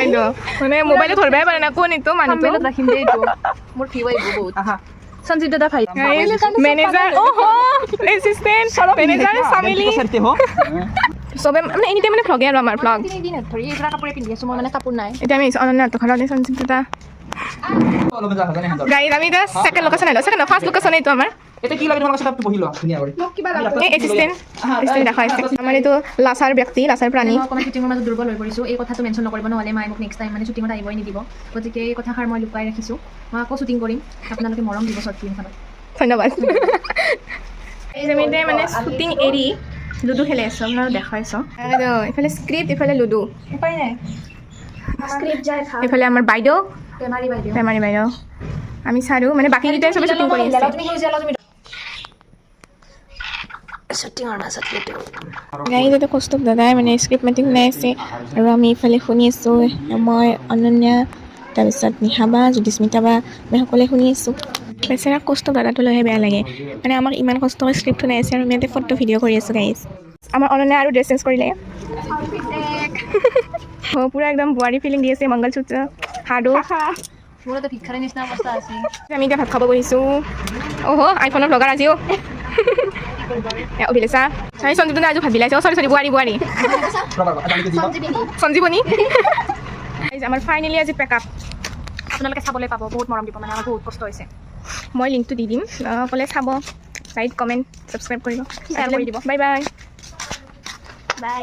এইটো মানে মোবাইলত ধৰিবই পাৰে না কোন এইটো মানুহটো ৰাখিম দেই এইটো মোৰ ভিউ আহিব বহুত সঞ্জীৱ দাদা ভাই মেনেজাৰ এচিষ্টেণ্ট মেনেজাৰ চামিলি চবে মানে এনি টাইম মানে ভ্লগে আৰু আমাৰ ভ্লগ তিনিদিনত ধৰি এইবিলাক কাপোৰে পিন্ধি আছোঁ মই মানে কাপোৰ নাই এতিয়া আমি অনন্যাটো ঘৰত সঞ্জীৱ দাদা গাড়ীত আমি এতিয়া ছেকেণ্ড লোকেশ্যন আহিলোঁ ছেকেণ্ড ফাৰ্ষ্ট লোকেশ্যন এইটো আমাৰ এটা কি লাগে তোমাৰ কাছে বহি লোৱা ধুনীয়া কৰি এই এচিষ্টেণ্ট দেখাইছে আমাৰ এইটো লাচাৰ ব্যক্তি লাচাৰ প্ৰাণী মই অকণমান শ্বুটিঙৰ মাজত দুৰ্বল হৈ পৰিছোঁ এই কথাটো মেনশ্যন নকৰিব নহ'লে মায়ে মোক নেক্সট টাইম মানে শ্বুটিঙত আহিবই নিদিব গতিকে এই কথাষাৰ মই লুকুৱাই ৰাখিছোঁ মই আকৌ শ্বুটিং কৰিম আপোনালোকে মৰম দিব শ্বৰ্ট ফিল্মখনত ধন্যবাদ এই যে মানে শ্বুটিং এৰি লুডু খেলি আছোঁ আপোনালোক দেখাইছোঁ আৰু এইফালে স্ক্ৰিপ্ট এইফালে লুডু উপায় নাই স্ক্ৰিপ্ট যায় এইফালে আমাৰ বাইদেউ বেমাৰী বাইদেউ বেমাৰী বাইদেউ আমি চালোঁ মানে বাকীকেইটাই চবে শ্বুটিং কৰি আছে শ্বুটিঙৰ মাজত গাড়ী যাতে কৌস্তভ দাদাই মানে স্ক্ৰিপ্ট মেটিং শুনাই আছে আৰু আমি ইফালে শুনি আছোঁ মই অনন্যা তাৰপিছত নিহাবা জ্যোতিস্মিতা বা আমি সকলোৱে শুনি আছোঁ বেচেৰা কৌস্তভ দাদাটো লৈহে বেয়া লাগে মানে আমাক ইমান কষ্ট কৰি স্ক্ৰিপ্ট শুনাই আছে আৰু আমি ইয়াতে ফটো ভিডিঅ' কৰি আছোঁ গাইজ আমাৰ অনন্যা আৰু ড্ৰেছ চেঞ্জ কৰিলে পূৰা একদম বোৱাৰী ফিলিং দি আছে মংগলসূত্ৰ হাৰ্ডো মোৰ এটা ভিক্ষাৰীৰ নিচিনা অৱস্থা আছে আমি এতিয়া ভাত খাব বহিছোঁ অহ' আইফোনৰ ব্লগাৰ আজিও অভিলেছা চাৰি সঞ্জীৱ আজি ভাত বিলাইছে চৰি বোৱাৰী সঞ্জীৱনী আমাৰ ফাইনেলি আজি পেকআপ আপোনালোকে চাবলৈ পাব বহুত মৰম দিব মানে আমাৰ বহুত কষ্ট হৈছে মই লিংকটো দি দিম অকলে চাব লাইক কমেণ্ট ছাবস্ক্ৰাইব কৰিব শ্বেয়াৰ কৰি দিব বাই বাই বাই